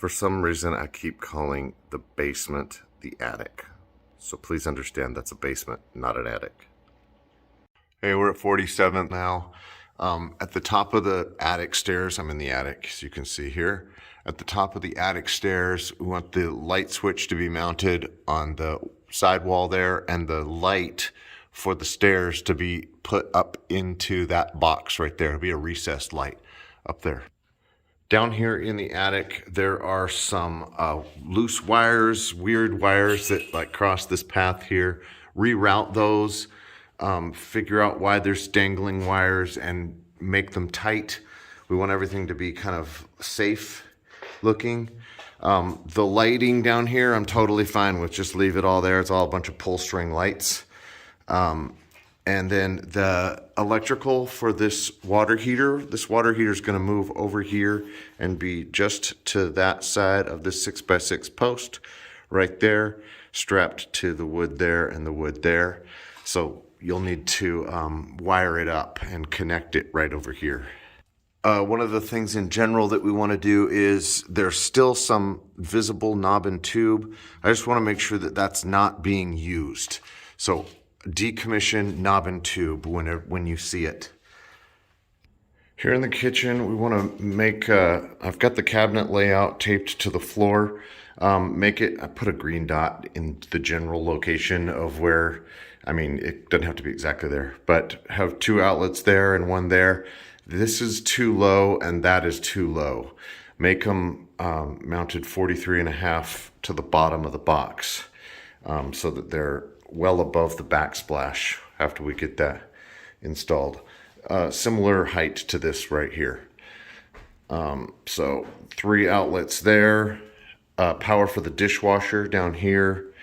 For some reason, I keep calling the basement the attic. So please understand that's a basement, not an attic. Hey, we're at 47th now. At the top of the attic stairs, I'm in the attic, as you can see here. At the top of the attic stairs, we want the light switch to be mounted on the sidewall there, and the light for the stairs to be put up into that box right there. It'll be a recessed light up there. Down here in the attic, there are some loose wires, weird wires that like cross this path here. Reroute those, figure out why there's dangling wires and make them tight. We want everything to be kind of safe looking. The lighting down here, I'm totally fine with. Just leave it all there. It's all a bunch of pull string lights. And then the electrical for this water heater is going to move over here and be just to that side of this 6x6 post right there, strapped to the wood there and the wood there. So you'll need to wire it up and connect it right over here. One of the things in general that we want to do is there's still some visible knob and tube. I just want to make sure that that's not being used. So decommission knob and tube when you see it. Here in the kitchen, we want to make, I've got the cabinet layout taped to the floor. I put a green dot in the general location of where, it doesn't have to be exactly there, but have 2 outlets there and 1 there. This is too low and that is too low. Make them mounted 43.5 to the bottom of the box so that they're well above the backsplash after we get that installed. Similar height to this right here. So 3 outlets there, power for the dishwasher down here,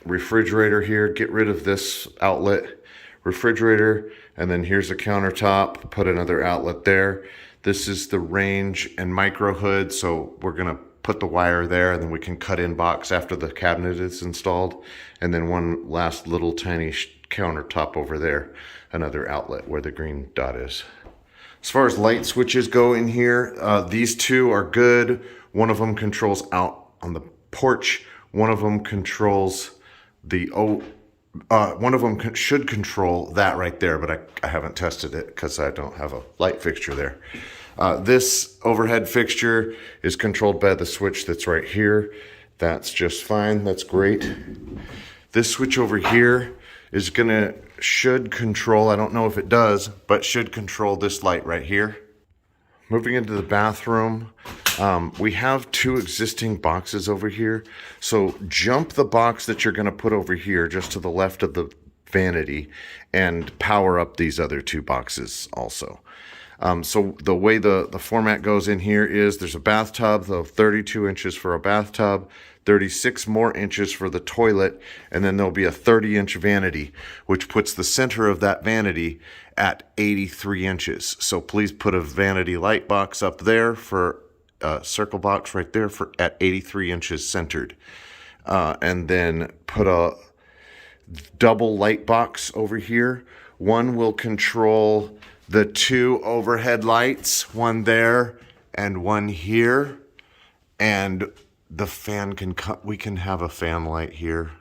refrigerator here, get rid of this outlet, refrigerator, and then here's a countertop, put another outlet there. This is the range and micro hood, so we're gonna put the wire there and then we can cut in box after the cabinet is installed. And then one last little tiny countertop over there, another outlet where the green dot is. As far as light switches go in here, these 2 are good. One of them controls out on the porch. One of them controls one of them should control that right there, but I haven't tested it because I don't have a light fixture there. This overhead fixture is controlled by the switch that's right here. That's just fine. That's great. This switch over here is should control, I don't know if it does, but should control this light right here. Moving into the bathroom, we have 2 existing boxes over here. So jump the box that you're going to put over here just to the left of the vanity and power up these other 2 boxes also. So the way the format goes in here is there's a bathtub, so 32 inches for a bathtub, 36 more inches for the toilet, and then there'll be a 30-inch vanity, which puts the center of that vanity at 83 inches. So please put a vanity light box up there for a circle box right there at 83 inches centered. And then put a double light box over here. One will control the 2 overhead lights, 1 there and 1 here, and the fan we can have a fan light here.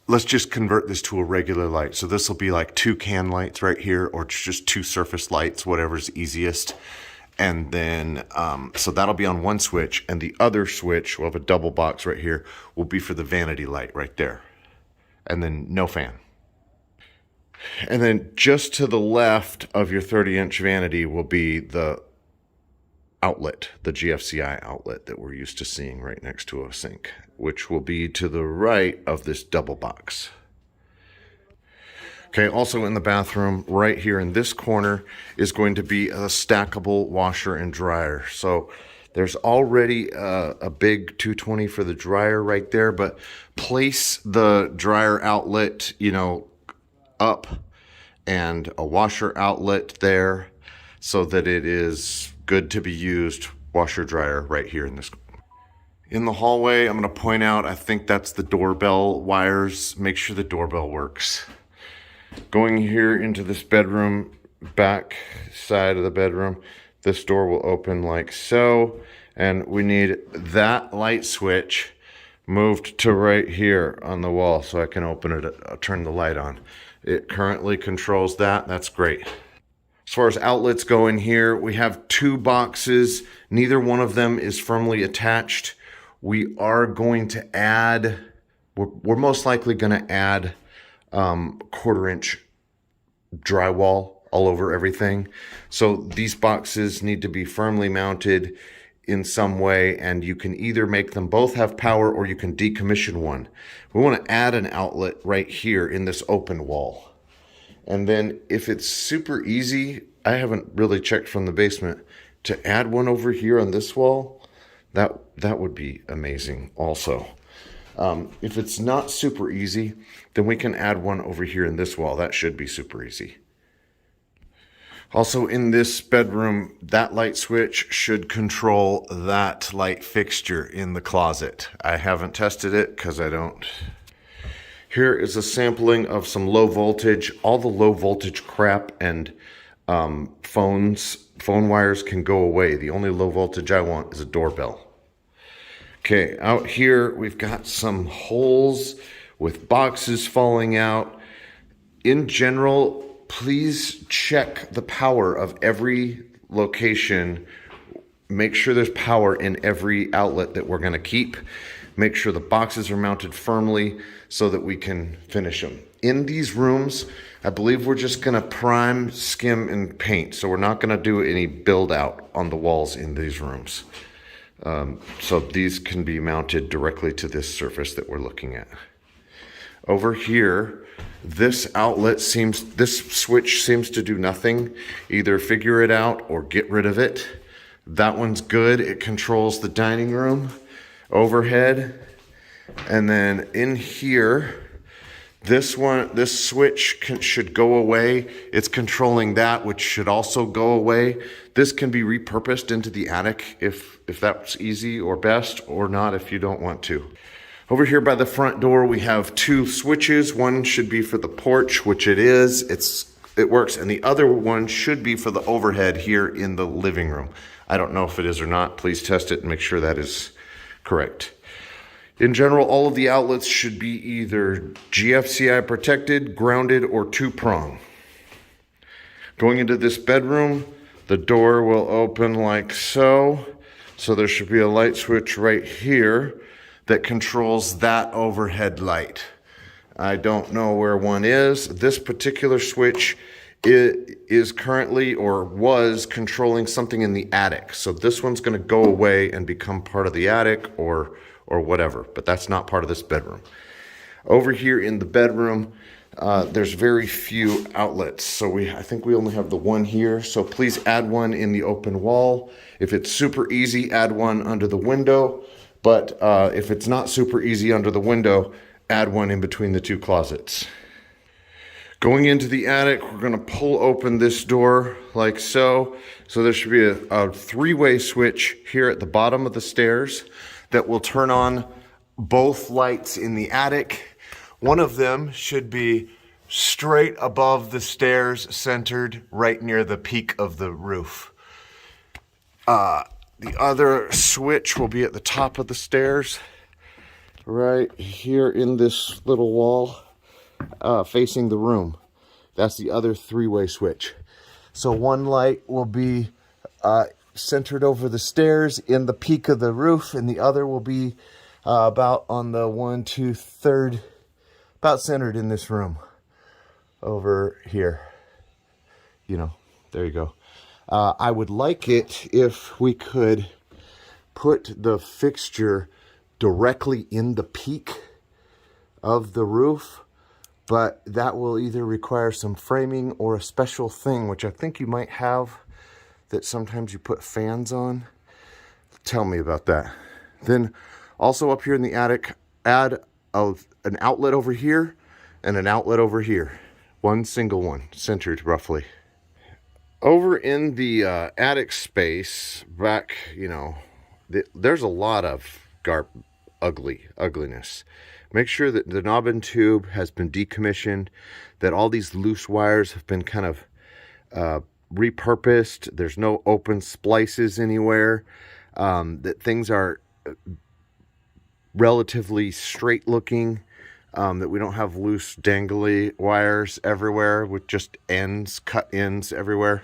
Let's just convert this to a regular light. So this will be like 2 can lights right here, or just 2 surface lights, whatever's easiest. And then, so that'll be on 1 switch, and the other switch, we'll have a double box right here, will be for the vanity light right there. And then no fan. And then just to the left of your 30-inch vanity will be the outlet, the GFCI outlet that we're used to seeing right next to a sink, which will be to the right of this double box. Okay, also in the bathroom, right here in this corner, is going to be a stackable washer and dryer. So there's already a big 220 for the dryer right there, but place the dryer outlet, up, and a washer outlet there so that it is good to be used, washer dryer right here in this. In the hallway, I'm going to point out, I think that's the doorbell wires. Make sure the doorbell works. Going here into this bedroom, back side of the bedroom, this door will open like so, And we need that light switch moved to right here on the wall so I can open it, turn the light on. It currently controls that. That's great. As far as outlets go in here, we have 2 boxes. Neither one of them is firmly attached. We are going to add, we're most likely going to add 1/4-inch drywall all over everything. So these boxes need to be firmly mounted in some way, and you can either make them both have power or you can decommission one. We want to add an outlet right here in this open wall. And then if it's super easy, I haven't really checked from the basement, to add one over here on this wall, that would be amazing also. If it's not super easy, then we can add one over here in this wall. That should be super easy. Also in this bedroom, that light switch should control that light fixture in the closet. I haven't tested it because I don't. Here is a sampling of some low voltage. All the low voltage crap and phone wires can go away. The only low voltage I want is a doorbell. Okay, out here we've got some holes with boxes falling out. In general, please check the power of every location. Make sure there's power in every outlet that we're going to keep. Make sure the boxes are mounted firmly so that we can finish them. In these rooms, I believe we're just going to prime, skim, and paint. So we're not going to do any build out on the walls in these rooms. So these can be mounted directly to this surface that we're looking at. Over here, this switch seems to do nothing. Either figure it out or get rid of it. That one's good. It controls the dining room overhead. And then in here, this switch should go away. It's controlling that, which should also go away. This can be repurposed into the attic if that's easy or best, or not if you don't want to. Over here by the front door, we have 2 switches. One should be for the porch, which it is. It works. And the other one should be for the overhead here in the living room. I don't know if it is or not. Please test it and make sure that is correct. In general, all of the outlets should be either GFCI protected, grounded, or 2-prong. Going into this bedroom, the door will open like so. So there should be a light switch right here that controls that overhead light. I don't know where one is. This particular switch is currently or was controlling something in the attic. So this one's going to go away and become part of the attic or whatever, but that's not part of this bedroom. Over here in the bedroom, there's very few outlets. So I think we only have the one here. So please add one in the open wall. If it's super easy, add one under the window. But if it's not super easy under the window, add one in between the 2 closets. Going into the attic, we're going to pull open this door like so. So there should be a 3-way switch here at the bottom of the stairs that will turn on both lights in the attic. One of them should be straight above the stairs, centered right near the peak of the roof. The other switch will be at the top of the stairs, right here in this little wall, facing the room. That's the other 3-way switch. So one light will be centered over the stairs in the peak of the roof, and the other will be about on the 1, 2, 3rd, about centered in this room over here. You know, there you go. I would like it if we could put the fixture directly in the peak of the roof, but that will either require some framing or a special thing, which I think you might have, that sometimes you put fans on. Tell me about that. Then also up here in the attic, add an outlet over here and an outlet over here. One single one, centered roughly. Over in the attic space, back, there's a lot of ugliness. Make sure that the knob and tube has been decommissioned, that all these loose wires have been kind of repurposed. There's no open splices anywhere. that things are relatively straight looking, that we don't have loose dangly wires everywhere with just ends, cut ends everywhere.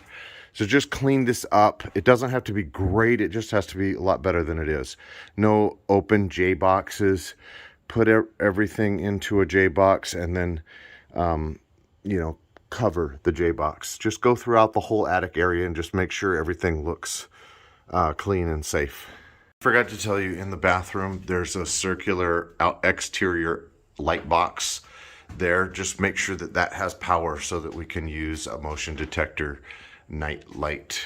So just clean this up. It doesn't have to be great. It just has to be a lot better than it is. No open J boxes. Put everything into a J box and then, you know, cover the J box. Just go throughout the whole attic area and just make sure everything looks clean and safe. Forgot to tell you, in the bathroom, there's a circular exterior light box there. Just make sure that that has power so that we can use a motion detector night light.